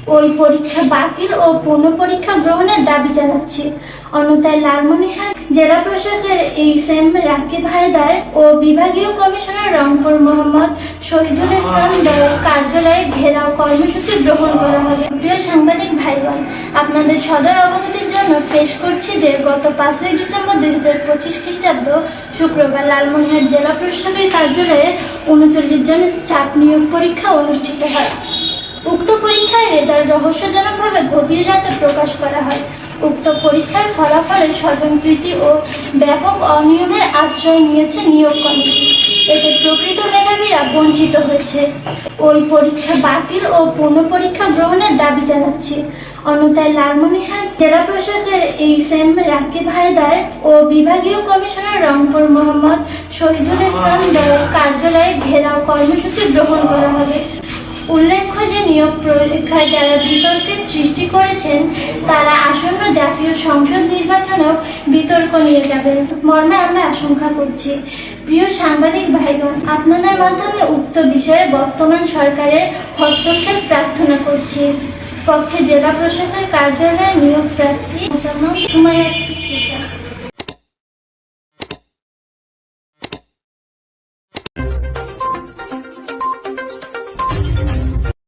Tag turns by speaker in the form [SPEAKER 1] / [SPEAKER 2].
[SPEAKER 1] ওই পরীক্ষা বাতিল ও পুনঃপরীক্ষা গ্রহণের দাবি জানাচ্ছি। অন্যথায় লালমনিরহাট জেলা প্রশাসকের এইচএম রাকিব হায়দার ও বিভাগীয় কমিশনার রংপুর মোহাম্মদ শহীদুল ইসলাম দলের কার্যালয়ে ঘেরাও কর্মসূচি গ্রহণ করা হবে। প্রিয় সাংবাদিক ভাইগণ, আপনাদের সদয় অবগতির জন্য পেশ করছি যে গত 5ই ডিসেম্বর 2025 খ্রিস্টাব্দ শুক্রবার লালমনিরহাট জেলা প্রশাসকের কার্যালয়ে 39 জন স্টাফ নিয়োগ পরীক্ষা অনুষ্ঠিত হয়। উক্ত পরীক্ষার রেজাল্ট রহস্যজনকভাবে গভীর রাতে প্রকাশ করা হয়। উক্ত পরীক্ষার ফলাফলে স্বজনপ্রীতি ও ব্যাপক অনিয়মের আশ্রয় নিয়েছে নিয়োগ কমিটি। এতে প্রকৃত মেধাবীরা বঞ্চিত হয়েছে। ওই পরীক্ষা বাতিল ও পুনঃপরীক্ষা গ্রহণের দাবি জানাচ্ছি। অন্যথায় লালমনিরহাট জেলা প্রশাসকের এইচএম রাকিব হায়দার ও বিভাগীয় কমিশনার রংপুর মোহাম্মদ শহীদুল ইসলাম দলের কার্যালয়ে ঘেরাও কর্মসূচি গ্রহণ করা হবে। উল্লেখ্য যে নিয়োগ পরীক্ষায় যারা বিতর্কের সৃষ্টি করেছেন তারা আসন্ন জাতীয় সংসদ নির্বাচনেও বিতর্ক নিয়ে যাবেন মর্মে আমরা আশঙ্কা করছি। প্রিয় সাংবাদিক ভাইগণ, আপনাদের মাধ্যমে উক্ত বিষয়ে বর্তমান সরকারের হস্তক্ষেপ প্রার্থনা করছি। পক্ষে জেলা প্রশাসকের কার্যালয়ে নিয়োগ প্রার্থী সুমাইয়া।